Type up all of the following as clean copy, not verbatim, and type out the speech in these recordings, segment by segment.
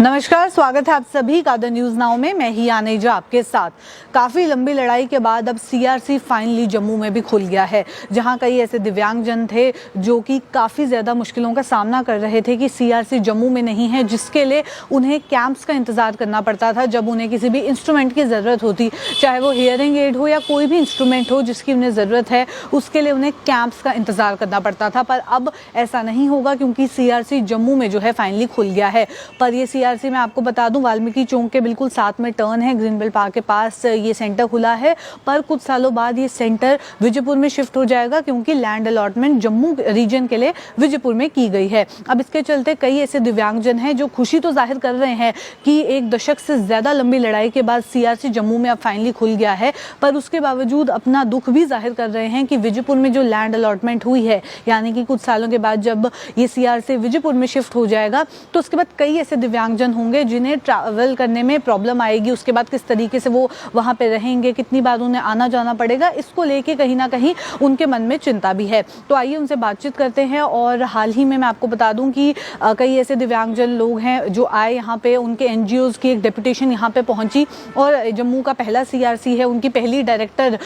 नमस्कार, स्वागत है आप सभी का द न्यूज नाउ में। मैं ही आनेजा आपके साथ। काफी लंबी लड़ाई के बाद अब सीआरसी फाइनली जम्मू में भी खुल गया है, जहां कई ऐसे दिव्यांगजन थे जो कि काफी ज्यादा मुश्किलों का सामना कर रहे थे कि सीआरसी जम्मू में नहीं है, जिसके लिए उन्हें कैंप्स का इंतजार करना पड़ता था। जब उन्हें किसी भी इंस्ट्रूमेंट की जरूरत होती, चाहे वो हियरिंग एड हो या कोई भी इंस्ट्रूमेंट हो जिसकी उन्हें जरूरत है, उसके लिए उन्हें कैंप्स का इंतजार करना पड़ता था। पर अब ऐसा नहीं होगा, क्योंकि सीआरसी जम्मू में जो है फाइनली खुल गया है। पर ये सीआरसी मैं आपको बता दूं, वाल्मीकि चौक के बिल्कुल साथ में टर्न है, ग्रीनबेल्ट पार्क के पास ये सेंटर खुला है। पर कुछ सालों बाद ये सेंटर विजयपुर में शिफ्ट हो जाएगा, क्योंकि लैंड अलॉटमेंट जम्मू रीजन के लिए विजयपुर में की गई है। अब इसके चलते कई ऐसे दिव्यांगजन हैं जो खुशी तो जाहिर कर रहे हैं कि एक दशक से ज्यादा लंबी लड़ाई के बाद सीआरसी जम्मू में अब फाइनली खुल गया है, पर उसके बावजूद अपना दुख भी जाहिर कर रहे हैं कि विजयपुर में जो लैंड अलॉटमेंट हुई है, यानी कि कुछ सालों के बाद जब ये सीआरसी विजयपुर में शिफ्ट हो जाएगा, तो उसके बाद कई ऐसे दिव्यांगजन होंगे जिन्हें ट्रैवल करने में प्रॉब्लम आएगी। उसके बाद किस तरीके से वो वहां पे रहेंगे, कितनी बार उन्हें आना जाना पड़ेगा, इसको लेके कहीं ना कहीं उनके मन में चिंता भी है। तो आइए उनसे बातचीत करते हैं। और हाल ही में मैं आपको बता दूं कि कई ऐसे दिव्यांगजन लोग हैं जो आए यहाँ पे, उनके एनजीओज की एक डेपुटेशन यहाँ पे पहुंची, और जम्मू का पहला सीआरसी है, उनकी पहली डायरेक्टर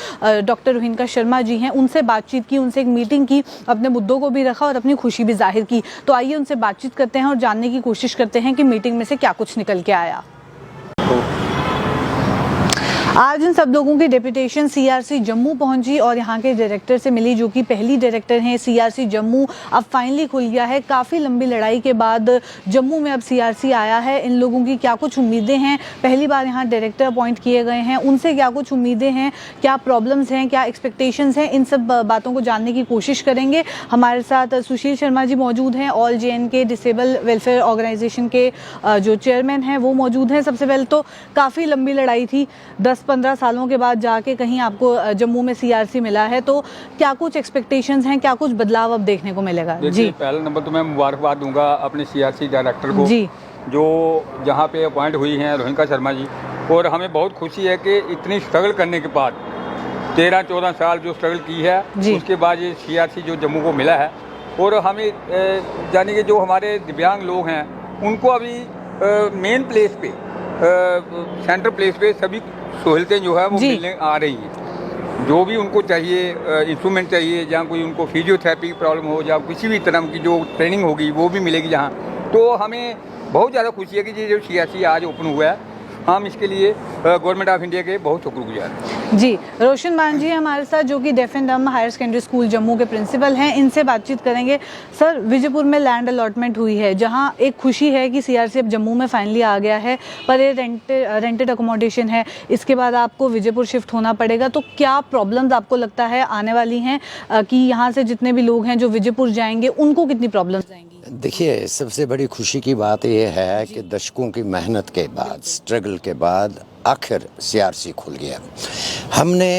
डॉक्टर रोहिंका शर्मा जी हैं, उनसे बातचीत की, उनसे एक मीटिंग की, अपने मुद्दों को भी रखा और अपनी खुशी भी जाहिर की। तो आइए उनसे बातचीत करते हैं और जानने की कोशिश करते हैं कि मीटिंग में से क्या कुछ निकल के आया। आज इन सब लोगों की डेपुटेशन सीआरसी जम्मू पहुंची और यहाँ के डायरेक्टर से मिली, जो कि पहली डायरेक्टर हैं सीआरसी जम्मू। अब फाइनली खुल गया है, काफ़ी लंबी लड़ाई के बाद जम्मू में अब सीआरसी आया है। इन लोगों की क्या कुछ उम्मीदें हैं, पहली बार यहाँ डायरेक्टर अपॉइंट किए गए हैं, उनसे क्या कुछ उम्मीदें हैं, क्या प्रॉब्लम्स हैं, क्या एक्सपेक्टेशंस हैं, इन सब बातों को जानने की कोशिश करेंगे। हमारे साथ सुशील शर्मा जी मौजूद हैं, all JNK disable welfare organization के जो चेयरमैन हैं वो मौजूद हैं। सबसे पहले तो काफ़ी लंबी लड़ाई थी, 10-15 सालों के बाद जाके कहीं आपको जम्मू में सीआरसी मिला है, तो क्या कुछ एक्सपेक्टेशंस हैं, क्या कुछ बदलाव अब देखने को मिलेगा? जी, पहला नंबर तो मैं मुबारकबाद दूंगा अपने सीआरसी डायरेक्टर को जी, जो जहाँ पे अपॉइंट हुई हैं रोहिंका शर्मा जी। और हमें बहुत खुशी है कि इतनी स्ट्रगल करने के बाद 13-14 साल जो स्ट्रगल की है, उसके बाद ये सीआरसी जो जम्मू को मिला है। और हमें यानी कि जो हमारे दिव्यांग लोग हैं उनको अभी मेन प्लेस पे, सेंटर प्लेस पे सभी सहूलतें जो है वो मिलने आ रही हैं। जो भी उनको चाहिए, इंस्ट्रूमेंट चाहिए, जहाँ कोई उनको फिजियोथेरेपी की प्रॉब्लम हो या किसी भी तरह की जो ट्रेनिंग होगी वो भी मिलेगी जहाँ। तो हमें बहुत ज़्यादा खुशी है कि ये जो सीआरसी आज ओपन हुआ है, हम इसके लिए गवर्नमेंट ऑफ इंडिया के बहुत शुक्रगुजार हैं। जी, रोशन मान जी हमारे साथ, जो कि डेफ एंड डम हायर सेकेंडरी स्कूल जम्मू के प्रिंसिपल हैं, इनसे बातचीत करेंगे। सर, विजयपुर में लैंड अलॉटमेंट हुई है, जहां एक खुशी है कि सीआरसी अब जम्मू में फाइनली आ गया है, पर ये रेंटेड अकोमोडेशन है, इसके बाद आपको विजयपुर शिफ्ट होना पड़ेगा। तो क्या प्रॉब्लम्स आपको लगता है आने वाली हैं कि यहाँ से जितने भी लोग हैं जो विजयपुर जाएंगे उनको कितनी प्रॉब्लम्स आएंगी? देखिए, सबसे बड़ी खुशी की बात यह है कि दशकों की मेहनत के बाद, स्ट्रगल के बाद आखिर सीआरसी खुल गया। हमने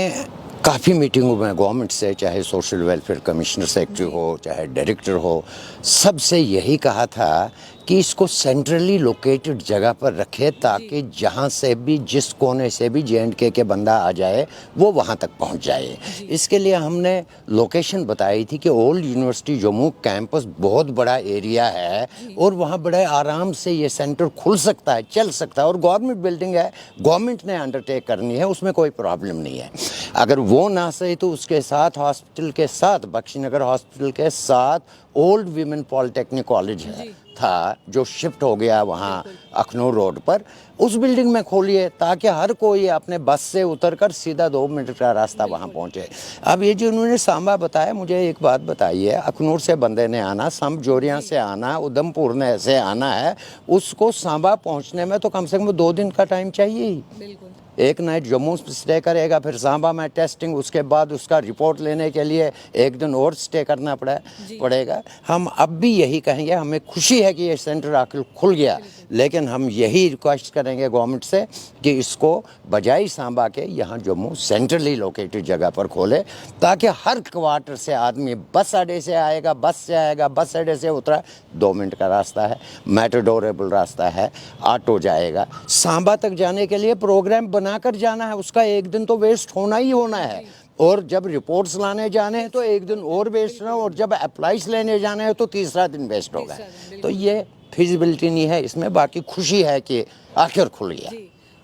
काफ़ी मीटिंगों में गवर्नमेंट से, चाहे सोशल वेलफेयर कमिश्नर सेक्रेटरी हो, चाहे डायरेक्टर हो, सबसे यही कहा था कि इसको सेंट्रली लोकेटेड जगह पर रखे, ताकि जहाँ से भी, जिस कोने से भी JNK के बंदा आ जाए वो वहाँ तक पहुँच जाए। इसके लिए हमने लोकेशन बताई थी कि ओल्ड यूनिवर्सिटी जम्मू कैंपस बहुत बड़ा एरिया है और वहाँ बड़े आराम से ये सेंटर खुल सकता है, चल सकता है, और गवर्नमेंट बिल्डिंग है, गवर्नमेंट ने अंडरटेक करनी है, उसमें कोई प्रॉब्लम नहीं है। अगर वो ना सही तो उसके साथ हॉस्पिटल के साथ, बख्शीनगर हॉस्पिटल के साथ ओल्ड वीमेन पॉलिटेक्निक कॉलेज है था, जो शिफ्ट हो गया वहाँ अखनूर रोड पर, उस बिल्डिंग में खोलिए, ताकि हर कोई अपने बस से उतरकर सीधा 2 मिनट का रास्ता वहाँ पहुँचे। अब ये जो उन्होंने सांबा बताया, मुझे एक बात बताइए, अखनूर से बंदे ने आना, जोरिया से आना, उधमपुर ने से आना है, उसको सांबा पहुँचने में तो कम से कम 2 दिन का टाइम चाहिए ही। बिल्कुल। एक नाइट जम्मू स्टे करेगा, फिर सांबा में टेस्टिंग, उसके बाद उसका रिपोर्ट लेने के लिए 1 दिन और स्टे करना पड़ेगा। हम अब भी यही कहेंगे, हमें खुशी है कि ये सेंटर आखिर खुल गया, लेकिन हम यही रिक्वेस्ट करेंगे गवर्नमेंट से कि इसको बजाय सांबा के यहाँ जम्मू सेंट्रली लोकेटेड जगह पर खोले, ताकि हर क्वार्टर से आदमी बस अड्डे से आएगा, बस से आएगा, बस अड्डे से उतरा, 2 मिनट का रास्ता है, मेटाडोरेबल रास्ता है, ऑटो जाएगा। सांबा तक जाने के लिए प्रोग्राम बनाकर जाना है, उसका 1 दिन तो वेस्ट होना ही होना है। और जब रिपोर्ट्स लाने जाने हैं तो 1 दिन और वेस्ट ना, और जब अप्लाइज लेने जाने हैं तो तीसरा दिन वेस्ट होगा। तो ये फिजिबिलिटी नहीं है इसमें, बाकी खुशी है कि आखिर खुल गया।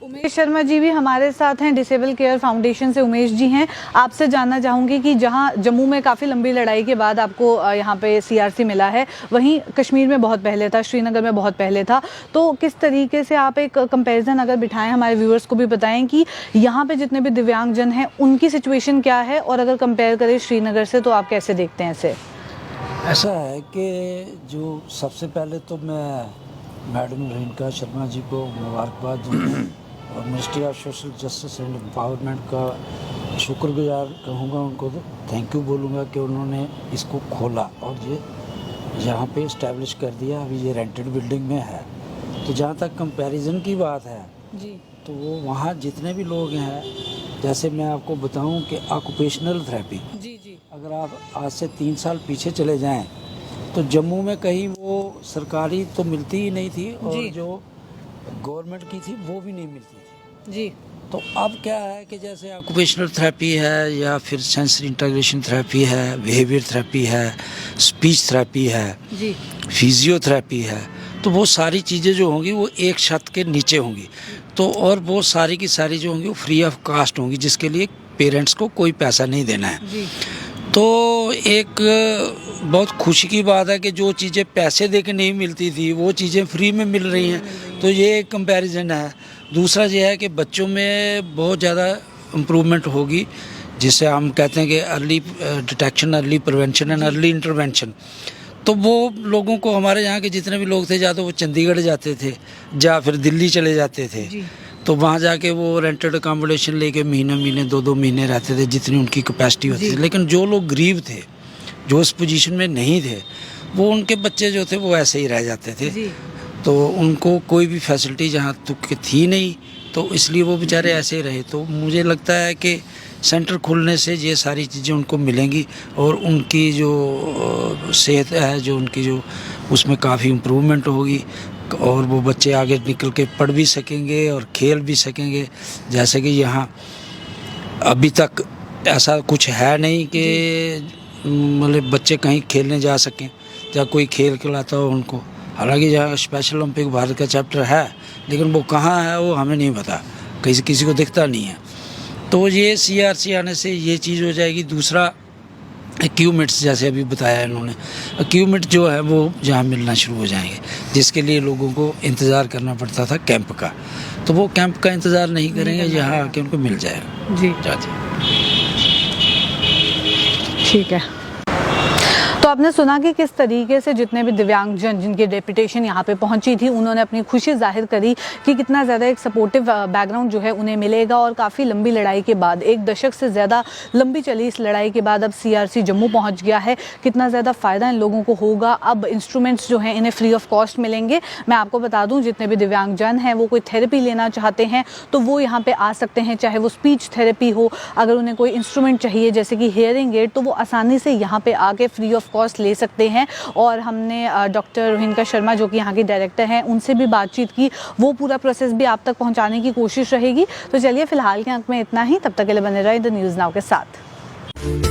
उमेश शर्मा जी भी हमारे साथ हैं, डिसेबल केयर फाउंडेशन से उमेश जी हैं। आपसे जानना चाहूँगी कि जहां जम्मू में काफ़ी लंबी लड़ाई के बाद आपको यहां पे सीआरसी मिला है, वहीं कश्मीर में बहुत पहले था, श्रीनगर में बहुत पहले था, तो किस तरीके से आप एक कंपैरिजन अगर बिठाएं, हमारे व्यूअर्स को भी बताएं कि यहाँ पे जितने भी दिव्यांगजन हैं उनकी सिचुएशन क्या है, और अगर कंपेयर करें श्रीनगर से तो आप कैसे देखते हैं इसे? ऐसा है कि जो सबसे पहले तो मैं मैडम रेणुका शर्मा जी को मुबारकबाद दूँगा और ministry of social justice and empowerment का शुक्रगुजार कहूँगा, उनको तो थैंक यू बोलूँगा कि उन्होंने इसको खोला और ये यहाँ पे इस्टेब्लिश कर दिया। अभी ये रेंटेड बिल्डिंग में है। तो जहाँ तक कंपैरिजन की बात है जी, तो वो वहाँ जितने भी लोग हैं, जैसे मैं आपको बताऊँ कि ऑक्यूपेशनल थेरेपी, जी जी, अगर आप आज से 3 साल पीछे चले जाएं तो जम्मू में कहीं वो सरकारी तो मिलती ही नहीं थी और जी। जो गवर्नमेंट की थी वो भी नहीं मिलती थी। जी तो अब क्या है कि जैसे ऑक्यूपेशनल थेरेपी है या फिर सेंसरी इंटीग्रेशन थेरेपी है, बिहेवियर थेरेपी है, स्पीच थेरेपी है, जी, फिजियोथेरेपी है, तो वो सारी चीज़ें जो होंगी वो एक छत के नीचे होंगी। तो और वो सारी की सारी जो होंगी वो फ्री ऑफ कास्ट होंगी, जिसके लिए पेरेंट्स को कोई पैसा नहीं देना है। जी, तो एक बहुत खुशी की बात है कि जो चीज़ें पैसे दे के नहीं मिलती थी वो चीज़ें फ्री में मिल रही हैं, तो ये एक कंपैरिजन है। दूसरा ये है कि बच्चों में बहुत ज़्यादा इम्प्रूवमेंट होगी, जिसे हम कहते हैं कि early detection, early prevention and early intervention. तो वो लोगों को, हमारे यहाँ के जितने भी लोग थे, या तो वो चंडीगढ़ जाते थे या फिर दिल्ली चले जाते थे, जी, तो वहाँ जाके वो रेंटेड अकोमोडेशन लेके महीने 2 महीने रहते थे, जितनी उनकी कैपेसिटी होती थी। लेकिन जो लोग गरीब थे, जो उस पोजीशन में नहीं थे, वो उनके बच्चे जो थे वो ऐसे ही रह जाते थे। जी, तो उनको कोई भी फैसिलिटी जहाँ तक थी नहीं, तो इसलिए वो बेचारे ऐसे ही रहे। तो मुझे लगता है कि सेंटर खुलने से ये सारी चीज़ें उनको मिलेंगी और उनकी जो सेहत है, जो उनकी जो उसमें काफ़ी इम्प्रूवमेंट होगी और वो बच्चे आगे निकल के पढ़ भी सकेंगे और खेल भी सकेंगे। जैसे कि यहाँ अभी तक ऐसा कुछ है नहीं कि मतलब बच्चे कहीं खेलने जा सकें या कोई खेल खिलाता हो उनको। हालांकि यहाँ स्पेशल ओलंपिक भारत का चैप्टर है, लेकिन वो कहाँ है वो हमें नहीं पता, किसी को दिखता नहीं है। तो ये सीआरसी आने से ये चीज़ हो जाएगी। दूसरा इक्विपमेंट्स, जैसे अभी बताया इन्होंने, इक्विपमेंट जो है वो यहाँ मिलना शुरू हो जाएंगे, जिसके लिए लोगों को इंतज़ार करना पड़ता था कैंप का, तो वो कैंप का इंतज़ार नहीं करेंगे, यहाँ आके उनको मिल जाएगा। जी, ठीक है। तो आपने सुना कि किस तरीके से जितने भी दिव्यांगजन जिनकी डेपुटेशन यहाँ पे पहुंची थी, उन्होंने अपनी खुशी जाहिर करी कि कितना ज़्यादा एक सपोर्टिव बैकग्राउंड जो है उन्हें मिलेगा। और काफ़ी लंबी लड़ाई के बाद, 1 दशक से ज़्यादा लंबी चली इस लड़ाई के बाद अब सीआरसी जम्मू पहुँच गया है। कितना ज़्यादा फ़ायदा इन लोगों को होगा। अब इंस्ट्रूमेंट्स जो हैं इन्हें फ्री ऑफ कॉस्ट मिलेंगे। मैं आपको बता दूँ, जितने भी दिव्यांगजन हैं वो कोई थेरेपी लेना चाहते हैं तो वो यहाँ पर आ सकते हैं, चाहे वो स्पीच थेरेपी हो, अगर उन्हें कोई इंस्ट्रूमेंट चाहिए जैसे कि हियरिंग एड, तो वो आसानी से यहाँ पर आके फ्री ऑफ कॉस्ट ले सकते हैं। और हमने डॉक्टर रेणुका शर्मा जो कि यहाँ की डायरेक्टर हैं, उनसे भी बातचीत की, वो पूरा प्रोसेस भी आप तक पहुँचाने की कोशिश रहेगी। तो चलिए, फिलहाल के अंक में इतना ही। तब तक के लिए बने रहिए द न्यूज़ नाउ के साथ।